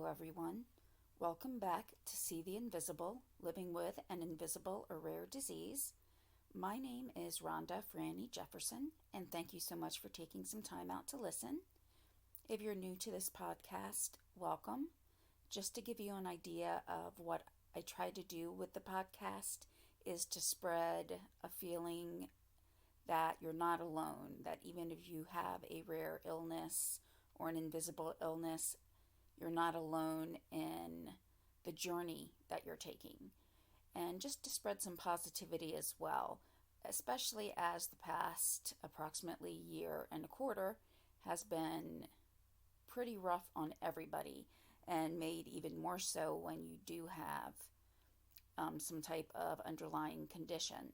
Hello, everyone. Welcome back to See the Invisible, living with an invisible or rare disease. My name is Rhonda Franny Jefferson, and thank you so much for taking some time out to listen. If you're new to this podcast, welcome. Just to give you an idea of what I try to do with the podcast is to spread a feeling that you're not alone, that even if you have a rare illness or an invisible illness, you're not alone in the journey that you're taking. And just to spread some positivity as well, especially as the past approximately year and a quarter has been pretty rough on everybody, and made even more so when you do have some type of underlying condition.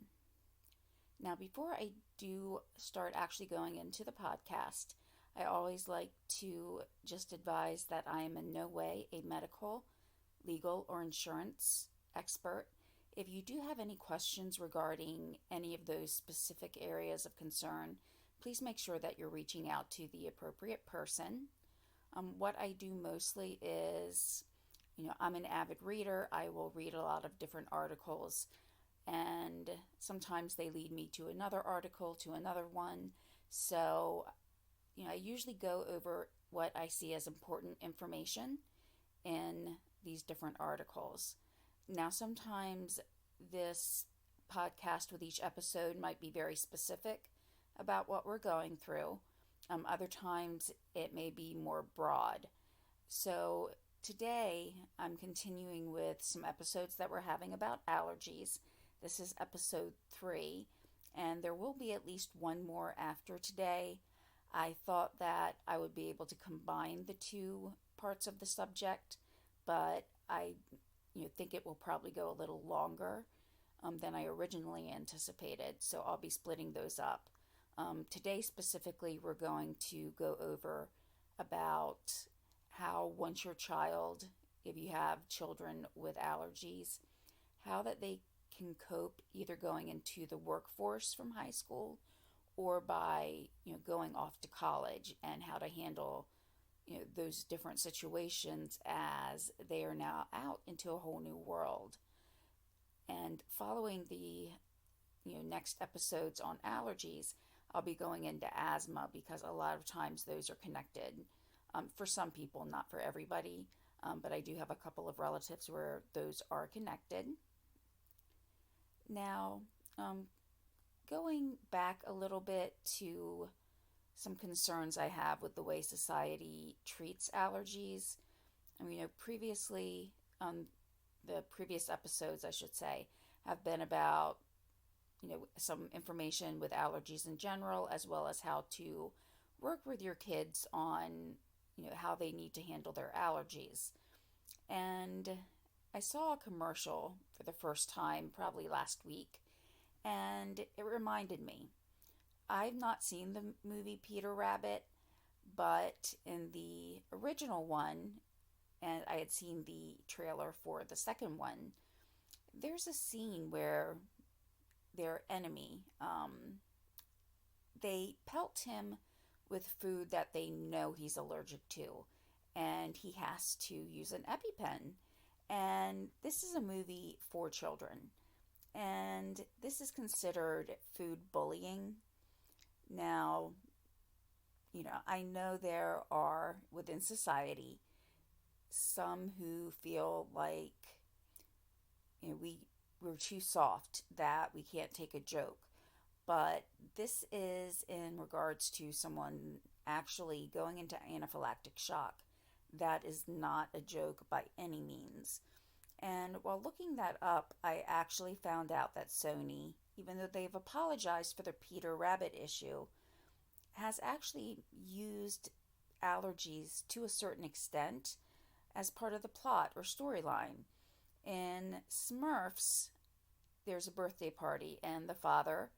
Now, before I do start actually going into the podcast, I always like to just advise that I am in no way a medical, legal, or insurance expert. If you do have any questions regarding any of those specific areas of concern, please make sure that you're reaching out to the appropriate person. What I do mostly is, I'm an avid reader. I will read a lot of different articles, and sometimes they lead me to another article, to another one. So I usually go over what I see as important information in these different articles. Now, sometimes this podcast with each episode might be very specific about what we're going through. Other times it may be more broad. So today I'm continuing with some episodes that we're having about allergies. This is episode 3, and there will be at least one more after today. I thought that I would be able to combine the two parts of the subject, but I think it will probably go a little longer than I originally anticipated, so I'll be splitting those up. Today specifically, we're going to go over about how once your child, if you have children with allergies, how that they can cope either going into the workforce from high school or by going off to college, and how to handle those different situations as they are now out into a whole new world. And following the next episodes on allergies, I'll be going into asthma, because a lot of times those are connected. For some people, not for everybody, but I do have a couple of relatives where those are connected. Now, going back a little bit to some concerns I have with the way society treats allergies. Previously, the previous episodes, I should say, have been about, some information with allergies in general, as well as how to work with your kids on, how they need to handle their allergies. And I saw a commercial for the first time probably last week, and it reminded me. I've not seen the movie Peter Rabbit, but in the original one, and I had seen the trailer for the second one, there's a scene where their enemy, they pelt him with food that they know he's allergic to, and he has to use an EpiPen. And this is a movie for children, and this is considered food bullying. Now, I know there are within society some who feel like we're too soft, that we can't take a joke. But this is in regards to someone actually going into anaphylactic shock. That is not a joke by any means. And while looking that up, I actually found out that Sony, even though they've apologized for the Peter Rabbit issue, has actually used allergies to a certain extent as part of the plot or storyline. In Smurfs, there's a birthday party, and the father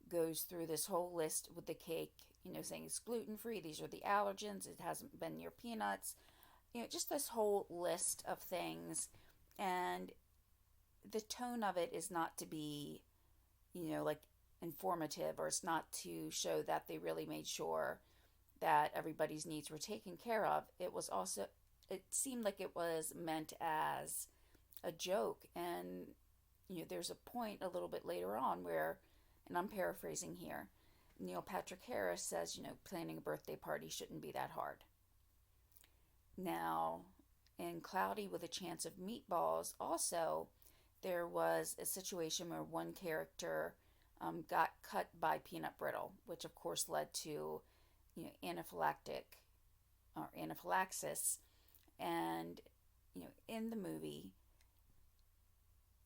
goes through this whole list with the cake, saying it's gluten-free, these are the allergens, it hasn't been near peanuts, just this whole list of things. And the tone of it is not to be, like informative, or it's not to show that they really made sure that everybody's needs were taken care of. It was also it seemed like it was meant as a joke. And there's a point a little bit later on where, and I'm paraphrasing here, Neil Patrick Harris says, planning a birthday party shouldn't be that hard. Now, in Cloudy with a Chance of Meatballs, also, there was a situation where one character got cut by peanut brittle, which of course led to, anaphylaxis. And, in the movie,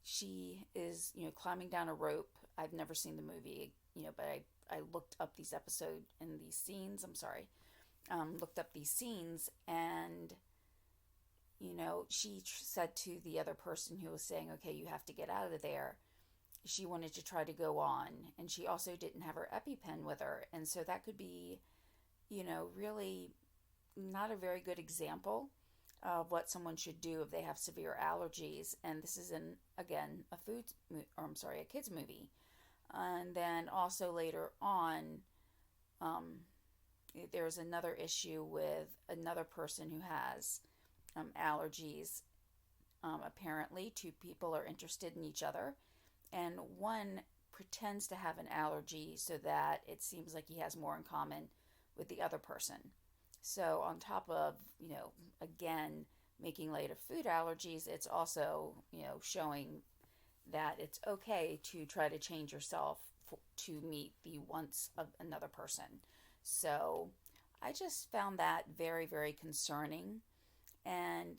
she is, climbing down a rope. I've never seen the movie, but I looked up these episodes and these scenes. I'm sorry. Looked up these scenes, and she said to the other person who was saying, okay, you have to get out of there, she wanted to try to go on, and she also didn't have her EpiPen with her. And so that could be, really not a very good example of what someone should do if they have severe allergies. And this is again, a kid's movie. And then also later on, there's another issue with another person who has allergies. Apparently, two people are interested in each other, and one pretends to have an allergy so that it seems like he has more in common with the other person. So on top of, again, making light of food allergies, it's also, showing that it's okay to try to change yourself to meet the wants of another person. So I just found that very, very concerning. And,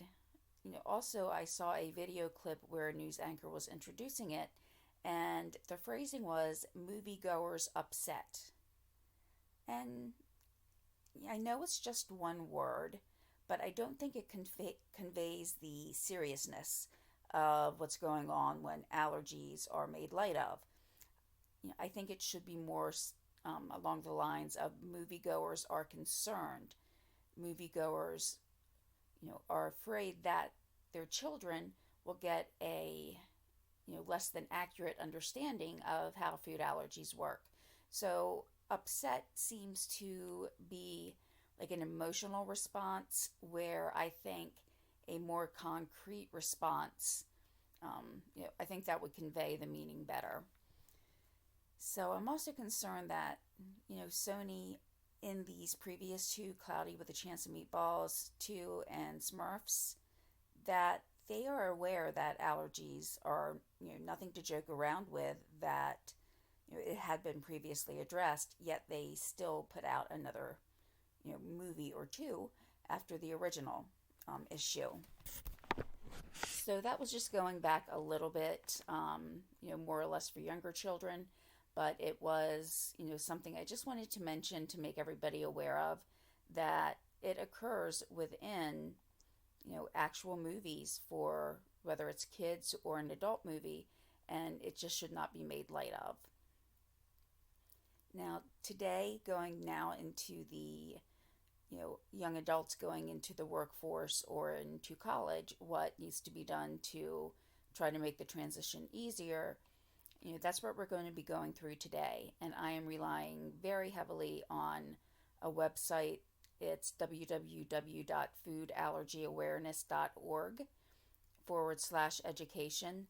also I saw a video clip where a news anchor was introducing it, and the phrasing was moviegoers upset. And I know it's just one word, but I don't think it conveys the seriousness of what's going on when allergies are made light of. I think it should be more along the lines of moviegoers are concerned. Moviegoers, are afraid that their children will get a, less than accurate understanding of how food allergies work. So upset seems to be like an emotional response, where I think a more concrete response, I think that would convey the meaning better. So I'm also concerned that, Sony in these previous two, Cloudy with a Chance of Meatballs 2 and Smurfs, that they are aware that allergies are, nothing to joke around with, that it had been previously addressed, yet they still put out another, movie or two after the original issue. So that was just going back a little bit, more or less for younger children, but it was, something I just wanted to mention to make everybody aware of, that it occurs within, actual movies, for whether it's kids or an adult movie, and it just should not be made light of. Now, today, going now into the, young adults going into the workforce or into college, what needs to be done to try to make the transition easier, that's what we're going to be going through today. And I am relying very heavily on a website. It's www.foodallergyawareness.org/education.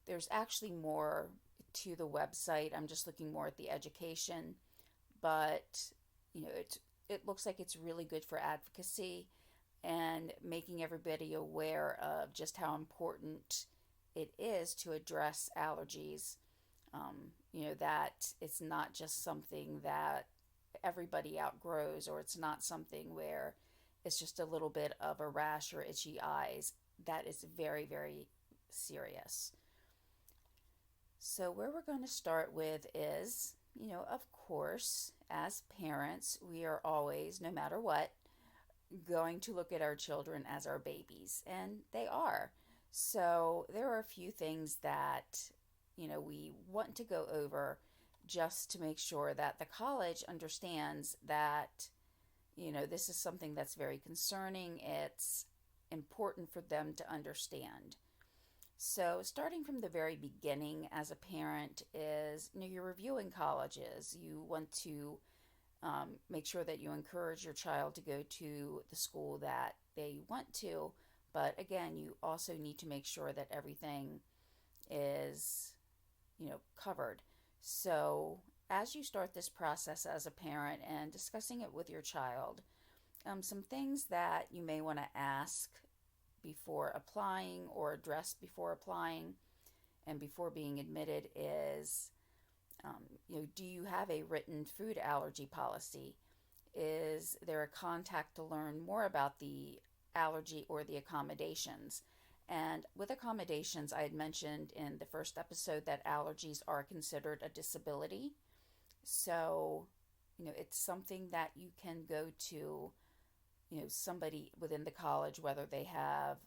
There's actually more to the website. I'm just looking more at the education, but it looks like it's really good for advocacy and making everybody aware of just how important it is to address allergies. That it's not just something that everybody outgrows, or it's not something where it's just a little bit of a rash or itchy eyes. That is very, very serious. So where we're going to start with is, of course, as parents, we are always, no matter what, going to look at our children as our babies, and they are. So there are a few things that, we want to go over just to make sure that the college understands that, this is something that's very concerning. It's important for them to understand. So starting from the very beginning as a parent is, you're reviewing colleges. You want to Make sure that you encourage your child to go to the school that they want to. But again, you also need to make sure that everything is, covered. So as you start this process as a parent and discussing it with your child, some things that you may want to ask before applying or address before applying and before being admitted is, do you have a written food allergy policy? Is there a contact to learn more about the allergy or the accommodations? And with accommodations, I had mentioned in the first episode that allergies are considered a disability. So, it's something that you can go to, somebody within the college, whether they have,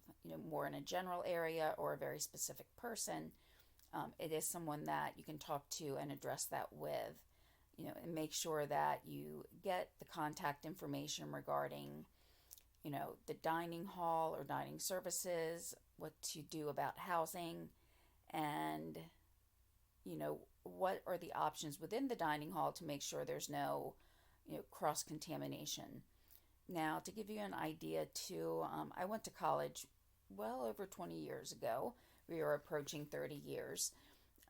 more in a general area or a very specific person. It is someone that you can talk to and address that with, and make sure that you get the contact information regarding, the dining hall or dining services, what to do about housing, and, what are the options within the dining hall to make sure there's no, cross-contamination. Now, to give you an idea too, I went to college well over 20 years ago. We are approaching 30 years.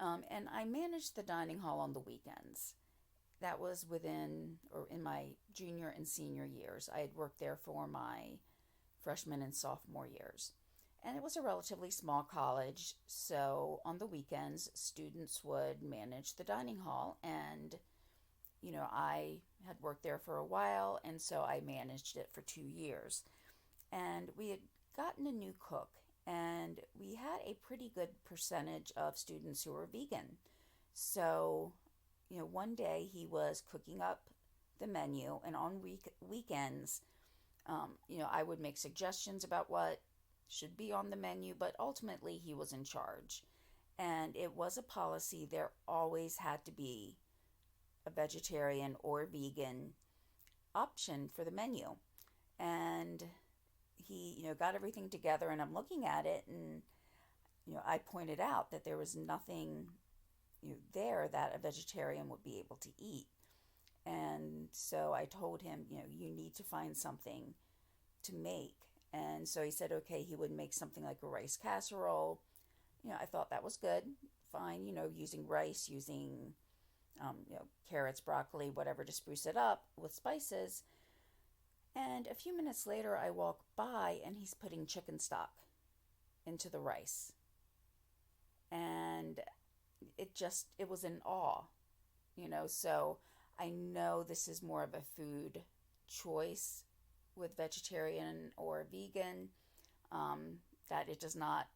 And I managed the dining hall on the weekends. That was in my junior and senior years. I had worked there for my freshman and sophomore years. And it was a relatively small college, so on the weekends, students would manage the dining hall. And, I had worked there for a while, and so I managed it for 2 years. And we had gotten a new cook, and we had a pretty good percentage of students who were vegan. So, one day he was cooking up the menu, and on weekends, I would make suggestions about what should be on the menu, but ultimately he was in charge. And it was a policy, there always had to be a vegetarian or vegan option for the menu. And he, got everything together, and I'm looking at it, and, I pointed out that there was nothing, there that a vegetarian would be able to eat. And so I told him, you need to find something to make. And so he said, okay, he would make something like a rice casserole. I thought that was good. Fine, using rice, using, carrots, broccoli, whatever to spruce it up with spices. And a few minutes later, I walk by and he's putting chicken stock into the rice. And it was in awe, so I know this is more of a food choice with vegetarian or vegan, that it does not,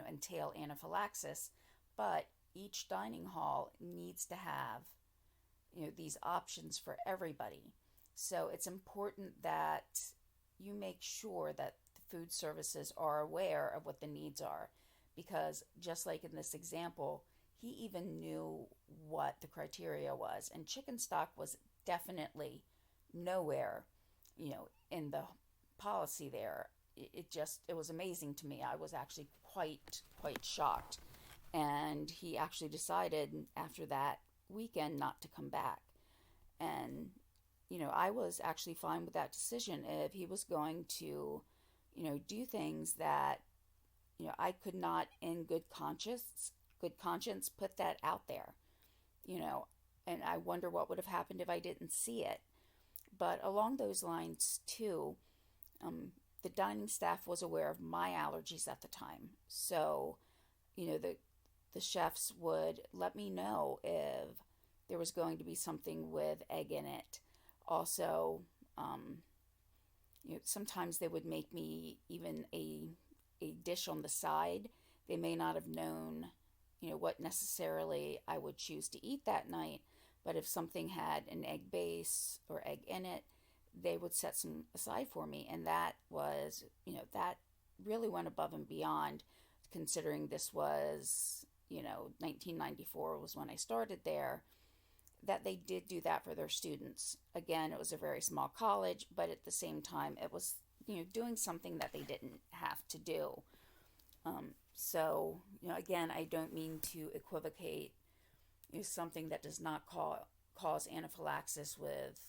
entail anaphylaxis, but each dining hall needs to have, these options for everybody. So it's important that you make sure that the food services are aware of what the needs are, because just like in this example, he even knew what the criteria was, and chicken stock was definitely nowhere, in the policy there. It was amazing to me. I was actually quite shocked. And he actually decided after that weekend not to come back. And, I was actually fine with that decision. If he was going to, do things that, I could not in good conscience put that out there, and I wonder what would have happened if I didn't see it. But along those lines too, the dining staff was aware of my allergies at the time. So, the chefs would let me know if there was going to be something with egg in it. Also, sometimes they would make me even a dish on the side. They may not have known, what necessarily I would choose to eat that night, but if something had an egg base or egg in it, they would set some aside for me. And that was, that really went above and beyond, considering this was, 1994 was when I started there, that they did do that for their students. Again, it was a very small college, but at the same time, it was, doing something that they didn't have to do. Again, I don't mean to equivocate, something that does not cause anaphylaxis with,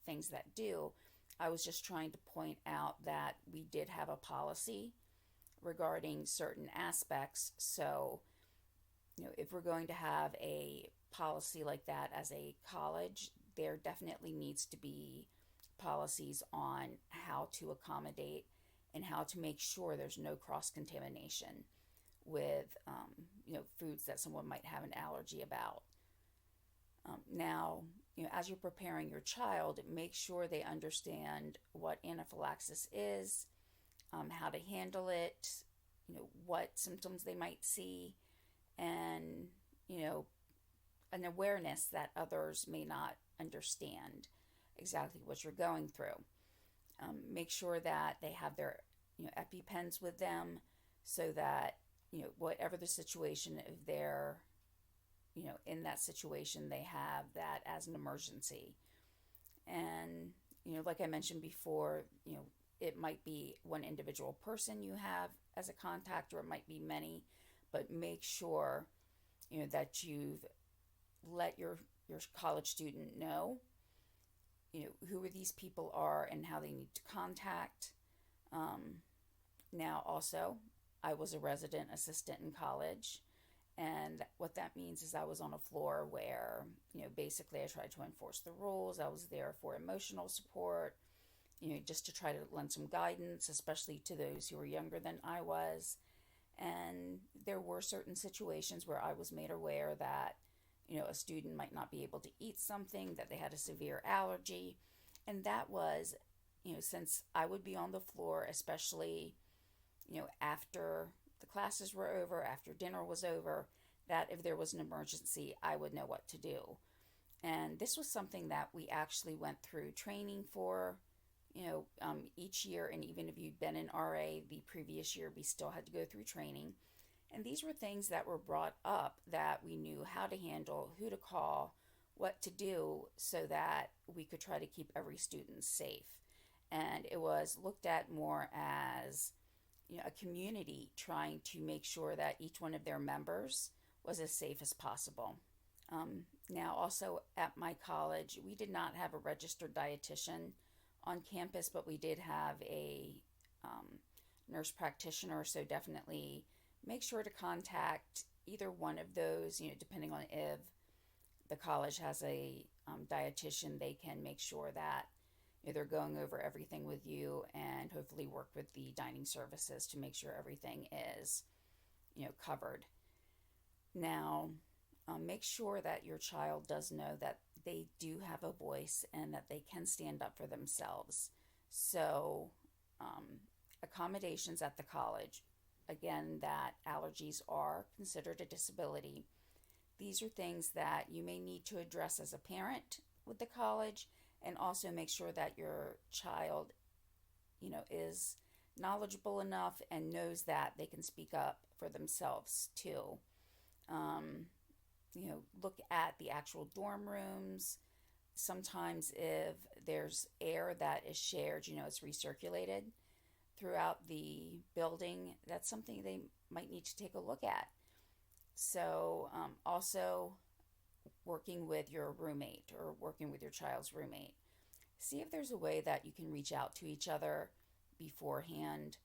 things that do. I was just trying to point out that we did have a policy regarding certain aspects. So, if we're going to have a policy like that as a college, there definitely needs to be policies on how to accommodate and how to make sure there's no cross contamination with foods that someone might have an allergy about. Now, as you're preparing your child, make sure they understand what anaphylaxis is, how to handle it, what symptoms they might see, and an awareness that others may not understand exactly what you're going through. Make sure that they have their EpiPens with them, so that whatever the situation, if they're in that situation, they have that as an emergency. And like I mentioned before, it might be one individual person you have as a contact, or it might be many, but make sure that you've let your college student know who these people are and how they need to contact. Now also, I was a resident assistant in college, and what that means is I was on a floor where basically I tried to enforce the rules. I was there for emotional support, just to try to lend some guidance, especially to those who were younger than I was. And there were certain situations where I was made aware that a student might not be able to eat something, that they had a severe allergy. And that was, since I would be on the floor, especially, after the classes were over, after dinner was over, that if there was an emergency, I would know what to do. And this was something that we actually went through training for, each year. And even if you'd been in RA the previous year, we still had to go through training. And these were things that were brought up that we knew how to handle, who to call, what to do, so that we could try to keep every student safe. And it was looked at more as a community trying to make sure that each one of their members was as safe as possible. Now, also at my college, we did not have a registered dietitian on campus, but we did have a nurse practitioner. So definitely make sure to contact either one of those, depending on if the college has a dietitian. They can make sure that they're going over everything with you, and hopefully work with the dining services to make sure everything is covered. Now, make sure that your child does know that they do have a voice and that they can stand up for themselves. So accommodations at the college, again, that allergies are considered a disability. These are things that you may need to address as a parent with the college, and also make sure that your child, is knowledgeable enough and knows that they can speak up for themselves too. Look at the actual dorm rooms. Sometimes if there's air that is shared, it's recirculated throughout the building, that's something they might need to take a look at. So also working with your roommate or working with your child's roommate. See if there's a way that you can reach out to each other beforehand.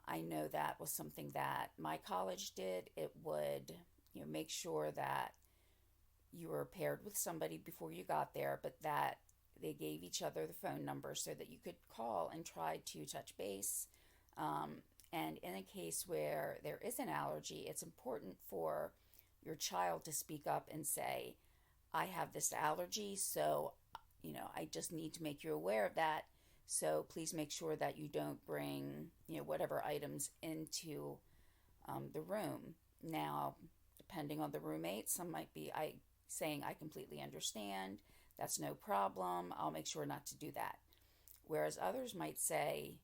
I know that was something that my college did. It would, make sure that you were paired with somebody before you got there, but that they gave each other the phone number so that you could call and try to touch base. And in a case where there is an allergy, it's important for your child to speak up and say, I have this allergy, so, I just need to make you aware of that. So please make sure that you don't bring, whatever items into the room. Now, depending on the roommate, some might be saying, I completely understand. That's no problem. I'll make sure not to do that. Whereas others might say,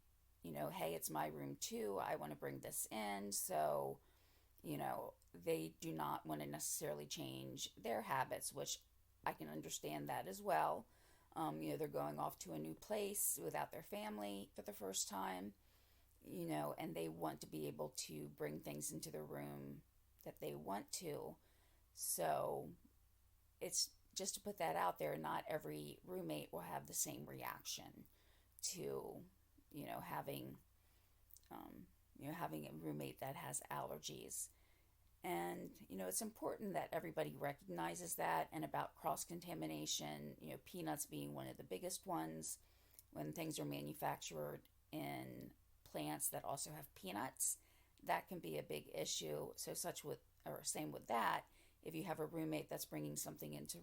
hey, it's my room too. I want to bring this in. So, they do not want to necessarily change their habits, which I can understand that as well. They're going off to a new place without their family for the first time, and they want to be able to bring things into the room that they want to. So it's just to put that out there, not every roommate will have the same reaction to, having, having a roommate that has allergies. And, it's important that everybody recognizes that, and about cross-contamination, peanuts being one of the biggest ones. When things are manufactured in plants that also have peanuts, that can be a big issue. So same with that, if you have a roommate that's bringing something into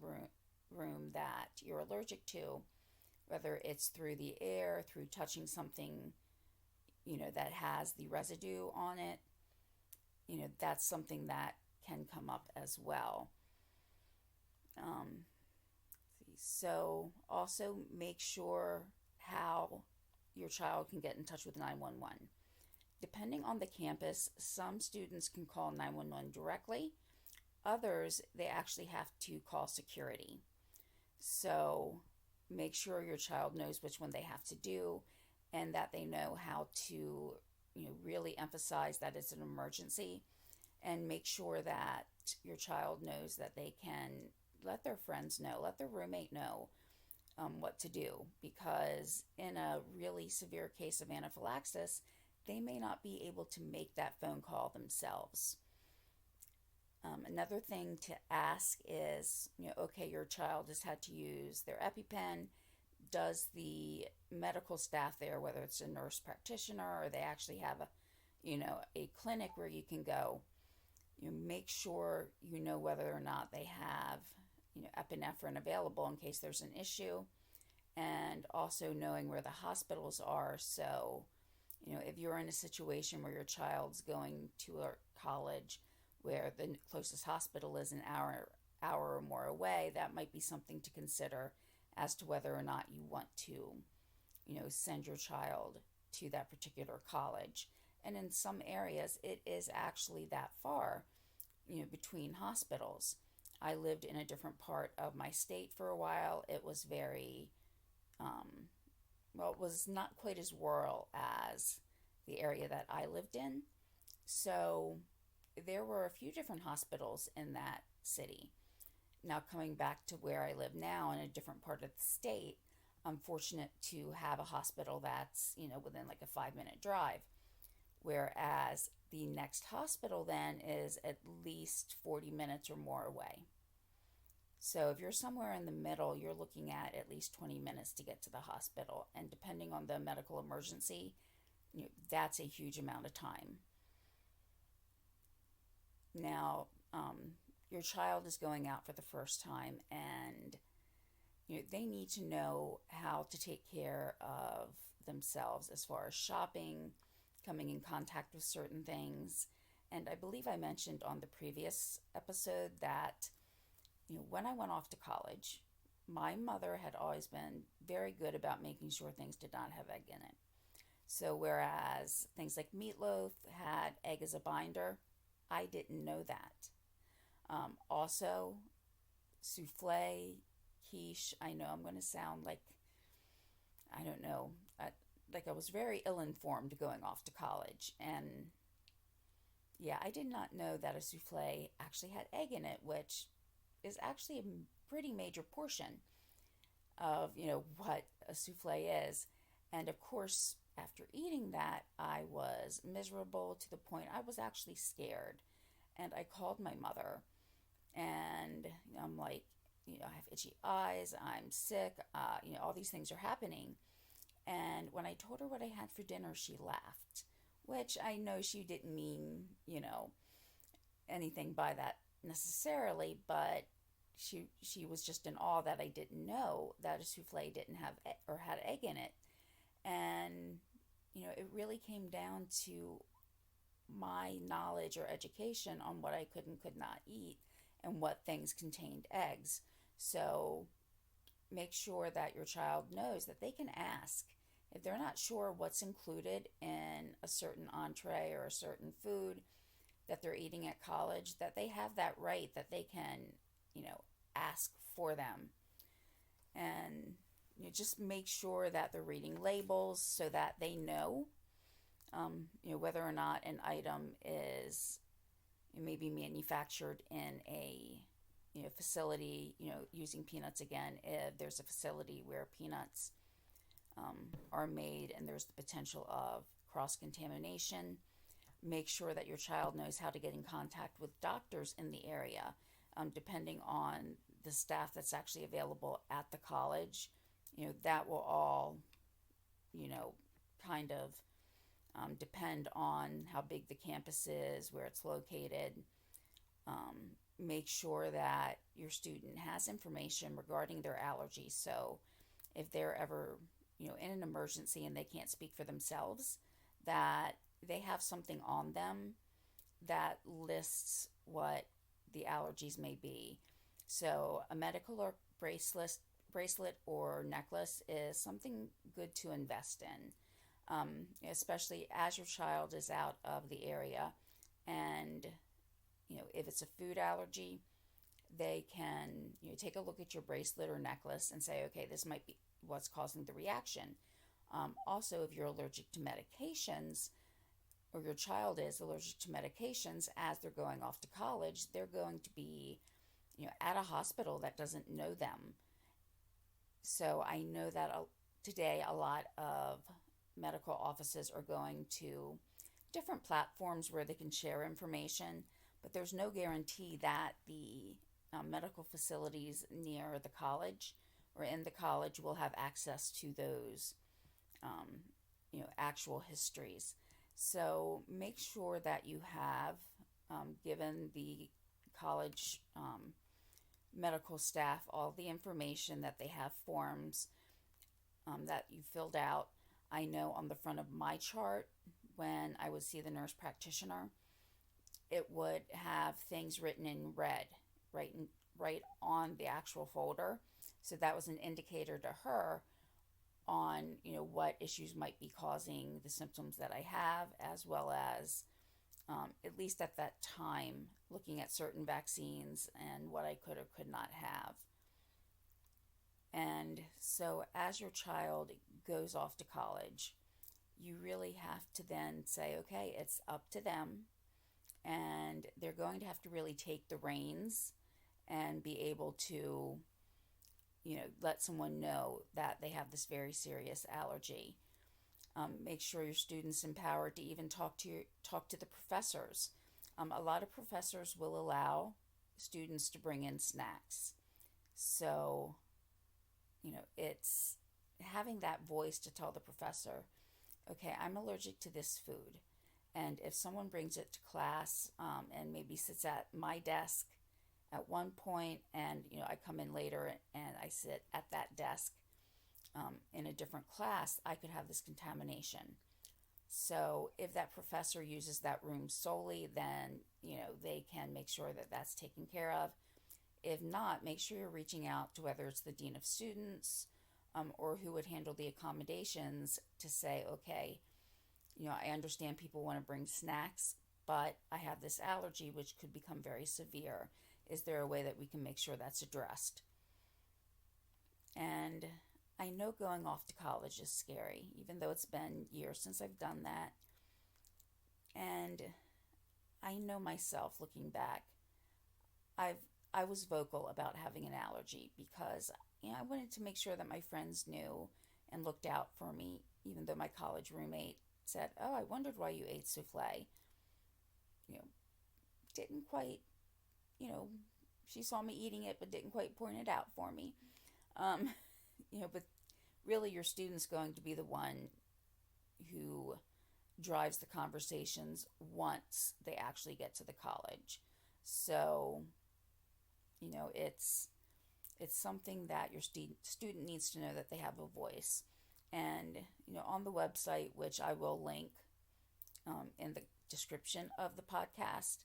room that you're allergic to, whether it's through the air, through touching something, that has the residue on it, that's something that can come up as well. So also make sure how your child can get in touch with 911. Depending on the campus, some students can call 911 directly. Others, they actually have to call security. So make sure your child knows which one they have to do, and that they know how to, really emphasize that it's an emergency, and make sure that your child knows that they can let their friends know, let their roommate know what to do, because in a really severe case of anaphylaxis, they may not be able to make that phone call themselves. Another thing to ask is, okay, your child has had to use their EpiPen. Does the medical staff there, whether it's a nurse practitioner or they actually have a clinic where you can go, make sure you know whether or not they have, epinephrine available in case there's an issue, and also knowing where the hospitals are. So, if you're in a situation where your child's going to a college where the closest hospital is an hour or more away, that might be something to consider as to whether or not you want to, send your child to that particular college. And in some areas, it is actually that far, between hospitals. I lived in a different part of my state for a while. It was very, it was not quite as rural as the area that I lived in. So there were a few different hospitals in that city. Now, coming back to where I live now in a different part of the state, I'm fortunate to have a hospital that's, within like a 5-minute drive. Whereas the next hospital then is at least 40 minutes or more away. So if you're somewhere in the middle, you're looking at least 20 minutes to get to the hospital. And depending on the medical emergency, that's a huge amount of time. Now, your child is going out for the first time, and they need to know how to take care of themselves as far as shopping, coming in contact with certain things. And I believe I mentioned on the previous episode that, when I went off to college, my mother had always been very good about making sure things did not have egg in it. So whereas things like meatloaf had egg as a binder, I didn't know that. Also, souffle, quiche, I know I'm going to sound like, I don't know, like I was very ill-informed going off to college. And yeah, I did not know that a souffle actually had egg in it, which is actually a pretty major portion of, what a souffle is. And of course, after eating that, I was miserable to the point I was actually scared. And I called my mother, and I'm like, I have itchy eyes, I'm sick, all these things are happening. And when I told her what I had for dinner, she laughed, which I know she didn't mean, anything by that necessarily, but she was just in awe that I didn't know that a souffle didn't have or had egg in it. And, it really came down to my knowledge or education on what I could and could not eat and what things contained eggs. So make sure that your child knows that they can ask. If they're not sure what's included in a certain entree or a certain food that they're eating at college, that they have that right, that they can, ask for them. And just make sure that they're reading labels so that they know, whether or not an item is maybe manufactured in a facility, using peanuts again, if there's a facility where peanuts are made and there's the potential of cross-contamination, make sure that your child knows how to get in contact with doctors in the area, depending on the staff that's actually available at the college. That will all, kind of depend on how big the campus is, where it's located. Make sure that your student has information regarding their allergies. So if they're ever, in an emergency and they can't speak for themselves, that they have something on them that lists what the allergies may be. So a medical or bracelet or necklace is something good to invest in, especially as your child is out of the area. And if it's a food allergy, they can take a look at your bracelet or necklace and say, okay, this might be what's causing the reaction. Also, if you're allergic to medications, or your child is allergic to medications, as they're going off to college, they're going to be at a hospital that doesn't know them. So I know that today a lot of medical offices are going to different platforms where they can share information, but there's no guarantee that the medical facilities near the college or in the college will have access to those actual histories. So make sure that you have given the college medical staff all the information, that they have forms that you filled out. I know on the front of my chart, when I would see the nurse practitioner, it would have things written in red right on the actual folder. So that was an indicator to her on what issues might be causing the symptoms that I have, as well as at least at that time, looking at certain vaccines and what I could or could not have. And so as your child goes off to college, you really have to then say, okay, it's up to them, and they're going to have to really take the reins and be able to let someone know that they have this very serious allergy. Make sure your student's empowered to even talk to the professors. A lot of professors will allow students to bring in snacks. So, it's having that voice to tell the professor, okay, I'm allergic to this food. And if someone brings it to class and maybe sits at my desk at one point, and I come in later and I sit at that desk in a different class, I could have this contamination. So if that professor uses that room solely, then they can make sure that that's taken care of. If not, make sure you're reaching out to whether it's the dean of students or who would handle the accommodations to say, okay, I understand people want to bring snacks, but I have this allergy which could become very severe. Is there a way that we can make sure that's addressed? And I know going off to college is scary, even though it's been years since I've done that. And I know myself, looking back, I was vocal about having an allergy because I wanted to make sure that my friends knew and looked out for me, even though my college roommate said, "Oh, I wondered why you ate souffle." Didn't quite, she saw me eating it, but didn't quite point it out for me. But really your student's going to be the one who drives the conversations once they actually get to the college. So, it's something that your student needs to know that they have a voice. And, on the website, which I will link in the description of the podcast,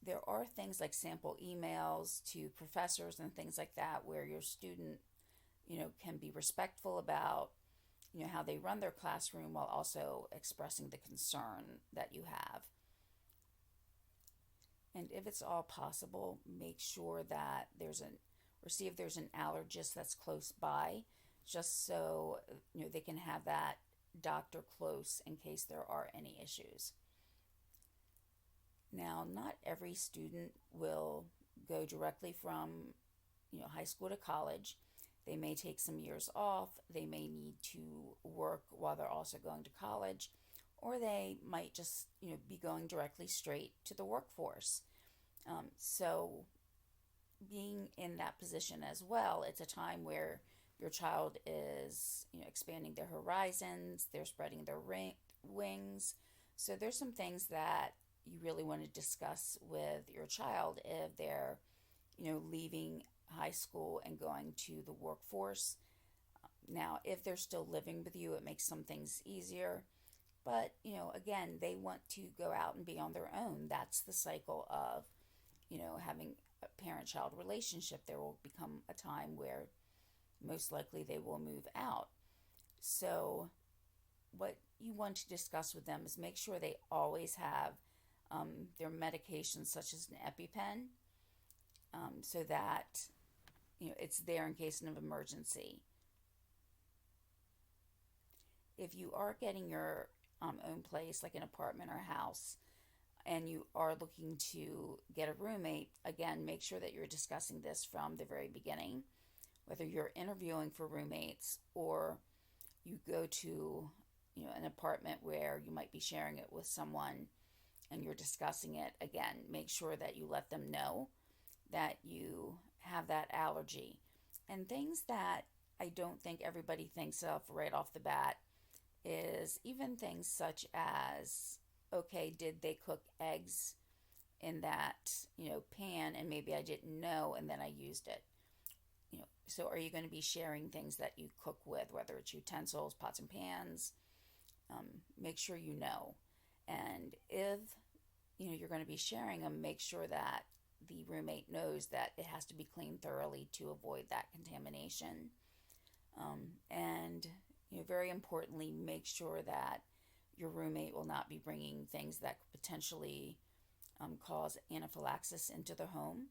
there are things like sample emails to professors and things like that where your student, can be respectful about, how they run their classroom while also expressing the concern that you have. And if it's all possible, make sure that see if there's an allergist that's close by, just so, they can have that doctor close in case there are any issues. Now, not every student will go directly from, high school to college. They may take some years off. They may need to work while they're also going to college, or they might just, be going directly straight to the workforce. So being in that position as well, it's a time where your child is, expanding their horizons, they're spreading their wings. So there's some things that you really want to discuss with your child if they're, leaving high school and going to the workforce. Now, if they're still living with you, it makes some things easier. But, again, they want to go out and be on their own. That's the cycle of, having a parent-child relationship. There will become a time where most likely they will move out. So what you want to discuss with them is make sure they always have their medications, such as an EpiPen, so that it's there in case of an emergency. If you are getting your own place, like an apartment or a house, and you are looking to get a roommate, again, make sure that you're discussing this from the very beginning, whether you're interviewing for roommates or you go to an apartment where you might be sharing it with someone and you're discussing it. Again, make sure that you let them know that you have that allergy. And things that I don't think everybody thinks of right off the bat is even things such as, okay, did they cook eggs in that, pan, and maybe I didn't know and then I used it. So are you going to be sharing things that you cook with, whether it's utensils, pots and pans? Make sure you know. And if, you're going to be sharing them, make sure that the roommate knows that it has to be cleaned thoroughly to avoid that contamination. And, very importantly, make sure that your roommate will not be bringing things that could potentially cause anaphylaxis into the home.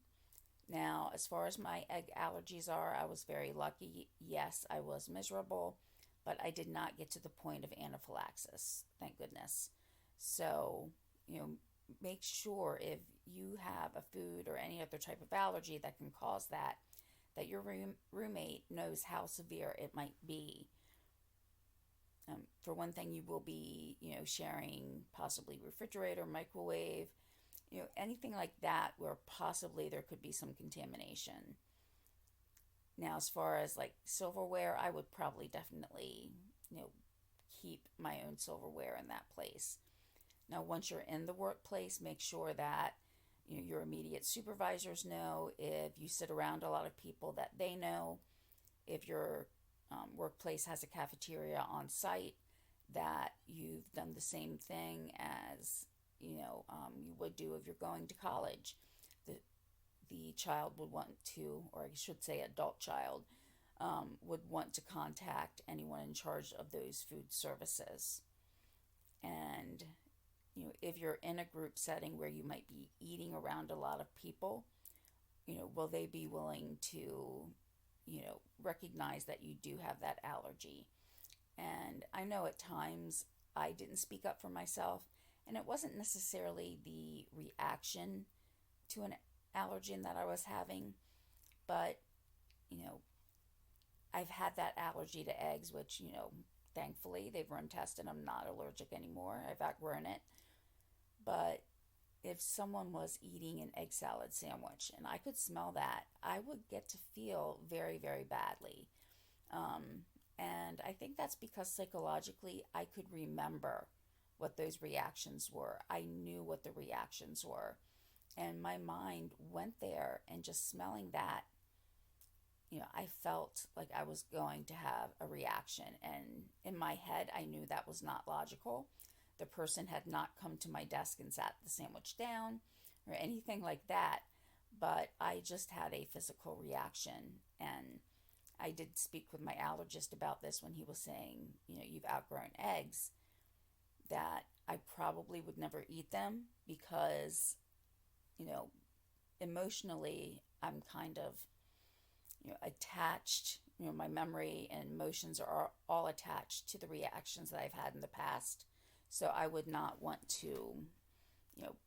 Now, as far as my egg allergies are, I was very lucky. Yes, I was miserable, but I did not get to the point of anaphylaxis, thank goodness. So, make sure if you have a food or any other type of allergy that can cause that your roommate knows how severe it might be. For one thing, you will be, sharing possibly refrigerator, microwave, anything like that where possibly there could be some contamination. Now, as far as like silverware, I would probably definitely, keep my own silverware in that place. Now, once you're in the workplace, make sure that, your immediate supervisors know. If you sit around a lot of people, that they know. If your workplace has a cafeteria on site, that you've done the same thing as, you would do if you're going to college. The child would want to, or I should say adult child, would want to contact anyone in charge of those food services. And, if you're in a group setting where you might be eating around a lot of people, will they be willing to, recognize that you do have that allergy? And I know at times I didn't speak up for myself, and it wasn't necessarily the reaction to an allergen that I was having, but, I've had that allergy to eggs, which, thankfully they've run tests and I'm not allergic anymore. I've outgrown it. But if someone was eating an egg salad sandwich and I could smell that, I would get to feel very, very badly. And I think that's because psychologically I could remember what those reactions were. I knew what the reactions were. And my mind went there, and just smelling that, I felt like I was going to have a reaction. And in my head, I knew that was not logical. The person had not come to my desk and sat the sandwich down or anything like that, but I just had a physical reaction. And I did speak with my allergist about this when he was saying, you've outgrown eggs, that I probably would never eat them because, emotionally, I'm kind of, attached. My memory and emotions are all attached to the reactions that I've had in the past. So I would not want to,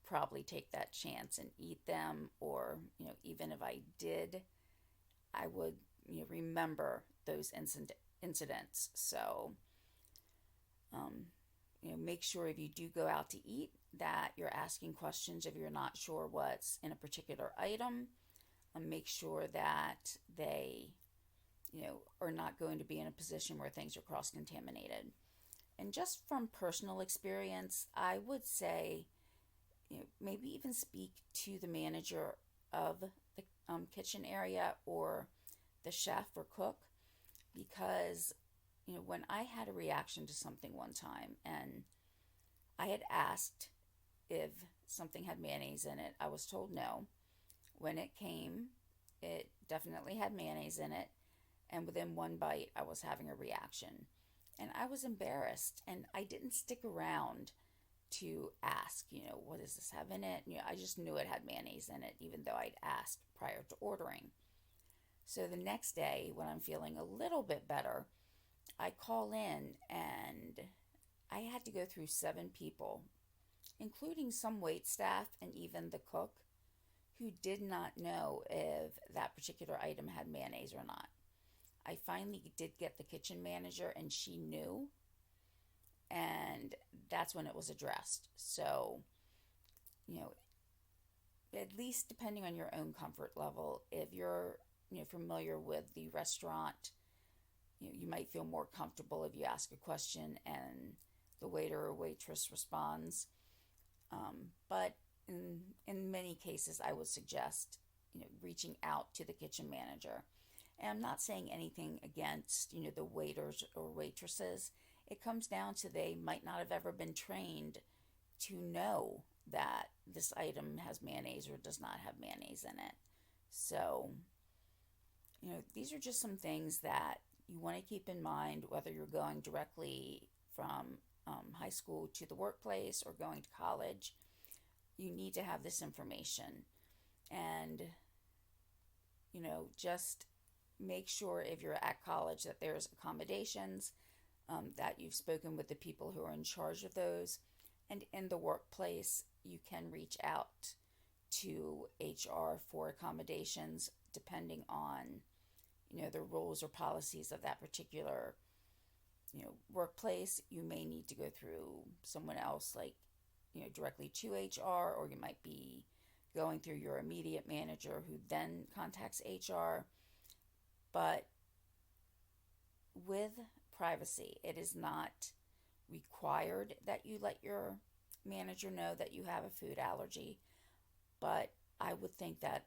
probably take that chance and eat them, or, even if I did, I would, remember those incidents. So, um, make sure if you do go out to eat that you're asking questions if you're not sure what's in a particular item. Make sure that they, are not going to be in a position where things are cross contaminated. And just from personal experience, I would say, maybe even speak to the manager of the kitchen area or the chef or cook, because, when I had a reaction to something one time and I had asked if something had mayonnaise in it, I was told no. When it came, it definitely had mayonnaise in it, and within one bite, I was having a reaction. And I was embarrassed, and I didn't stick around to ask, what does this have in it? I just knew it had mayonnaise in it, even though I'd asked prior to ordering. So the next day, when I'm feeling a little bit better, I call in, and I had to go through 7 people, including some wait staff and even the cook, who did not know if that particular item had mayonnaise or not. I finally did get the kitchen manager, and she knew, and that's when it was addressed. So, you know, at least depending on your own comfort level, if you're, familiar with the restaurant, you might feel more comfortable if you ask a question and the waiter or waitress responds. But in many cases, I would suggest, reaching out to the kitchen manager. And I'm not saying anything against, the waiters or waitresses. It comes down to they might not have ever been trained to know that this item has mayonnaise or does not have mayonnaise in it. So, these are just some things that you want to keep in mind, whether you're going directly from high school to the workplace or going to college. You need to have this information. And, just make sure if you're at college that there's accommodations, that you've spoken with the people who are in charge of those. And in the workplace, you can reach out to HR for accommodations depending on, the rules or policies of that particular, workplace. You may need to go through someone else, like, directly to HR, or you might be going through your immediate manager who then contacts HR. But with privacy, it is not required that you let your manager know that you have a food allergy, but I would think that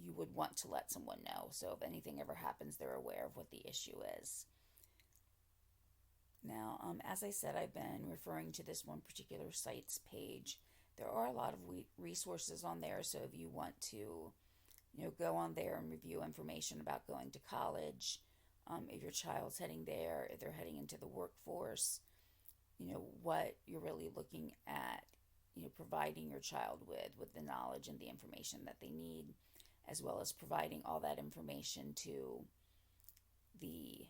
you would want to let someone know, so if anything ever happens, they're aware of what the issue is. Now, as I said, I've been referring to this one particular site's page. There are a lot of resources on there, so if you want to, go on there and review information about going to college, if your child's heading there, if they're heading into the workforce, what you're really looking at, providing your child with the knowledge and the information that they need, as well as providing all that information to the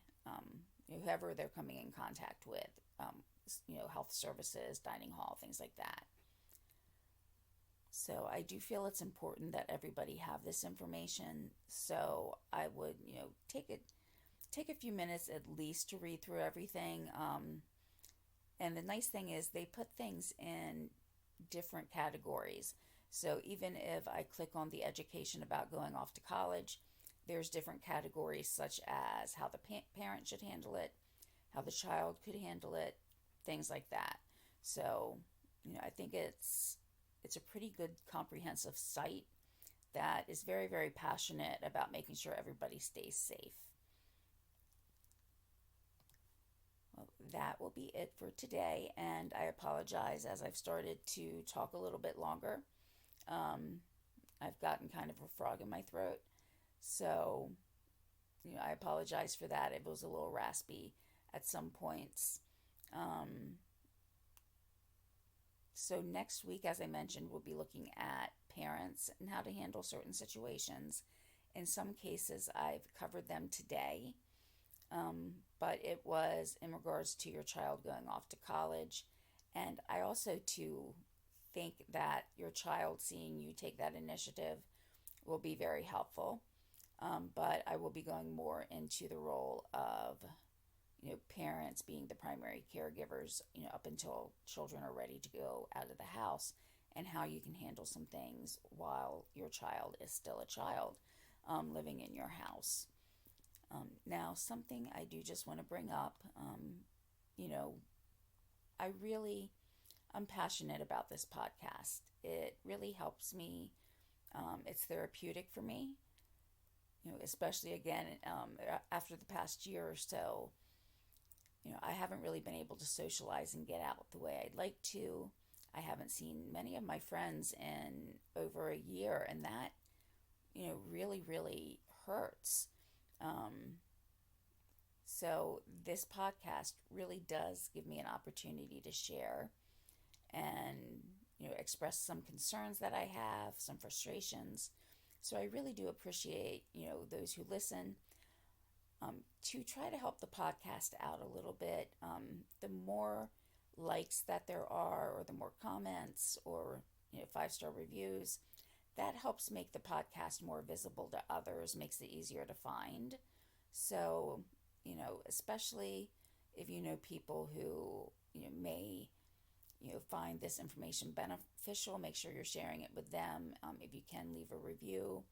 whoever they're coming in contact with, health services, dining hall, things like that. So I do feel it's important that everybody have this information. So I would, take a few minutes at least to read through everything. And the nice thing is they put things in different categories. So even if I click on the education about going off to college, there's different categories such as how the parent should handle it, how the child could handle it, things like that. So, I think it's a pretty good comprehensive site that is very, very passionate about making sure everybody stays safe. Well, that will be it for today, and I apologize as I've started to talk a little bit longer. I've gotten kind of a frog in my throat, so I apologize for that. It was a little raspy at some points. So next week, as I mentioned, we'll be looking at parents and how to handle certain situations. In some cases, I've covered them today, but it was in regards to your child going off to college. And I also, too, think that your child seeing you take that initiative will be very helpful. But I will be going more into the role of, parents being the primary caregivers, up until children are ready to go out of the house, and how you can handle some things while your child is still a child, living in your house. Now, something I do just want to bring up, you know, I'm passionate about this podcast. It really helps me. It's therapeutic for me, especially again, after the past year or so. I haven't really been able to socialize and get out the way I'd like to. I haven't seen many of my friends in over a year, and that, really, really hurts. Um, so this podcast really does give me an opportunity to share and, express some concerns that I have, some frustrations. So I really do appreciate, those who listen, to try to help the podcast out a little bit. The more likes that there are, or the more comments, or 5-star reviews, that helps make the podcast more visible to others, makes it easier to find. So, especially if you know people who may find this information beneficial, make sure you're sharing it with them. If you can, leave a review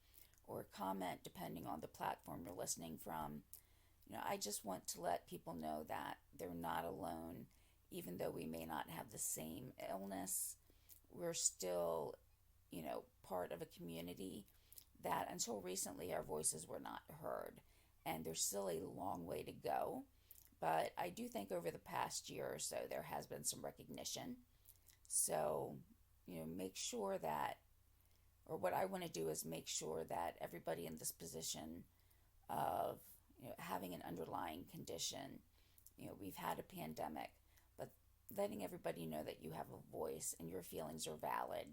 or a comment depending on the platform you're listening from. I just want to let people know that they're not alone. Even though we may not have the same illness, we're still, part of a community that until recently our voices were not heard. And there's still a long way to go. But I do think over the past year or so, there has been some recognition. So, make sure that, or what I want to do is make sure that everybody in this position of, having an underlying condition, we've had a pandemic, but letting everybody know that you have a voice and your feelings are valid,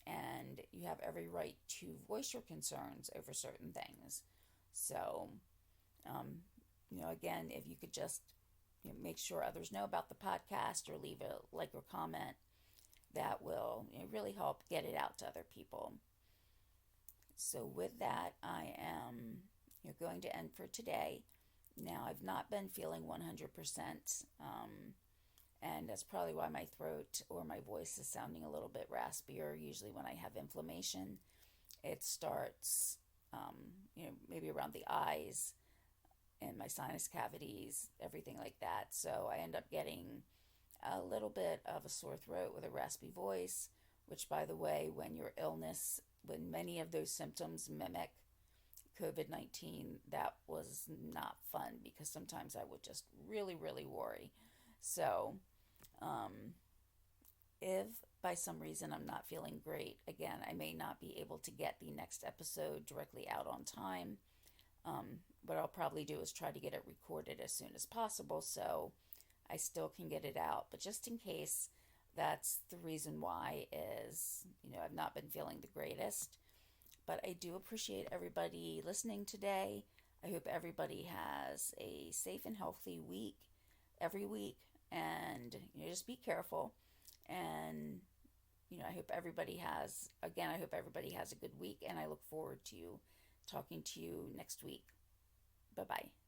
and you have every right to voice your concerns over certain things. So, again, if you could just make sure others know about the podcast or leave a like or comment, that will really help get it out to other people. So with that, I am going to end for today. Now, I've not been feeling 100%, and that's probably why my throat or my voice is sounding a little bit raspier. Usually when I have inflammation, it starts, maybe around the eyes and my sinus cavities, everything like that. So I end up getting a little bit of a sore throat with a raspy voice, which, by the way, when many of those symptoms mimic COVID-19, that was not fun, because sometimes I would just really, really worry. So, if by some reason I'm not feeling great, again, I may not be able to get the next episode directly out on time. What I'll probably do is try to get it recorded as soon as possible so I still can get it out. But just in case, that's the reason why is, I've not been feeling the greatest. But I do appreciate everybody listening today. I hope everybody has a safe and healthy week every week. And, just be careful. And, I hope everybody has a good week. And I look forward to talking to you next week. Bye-bye.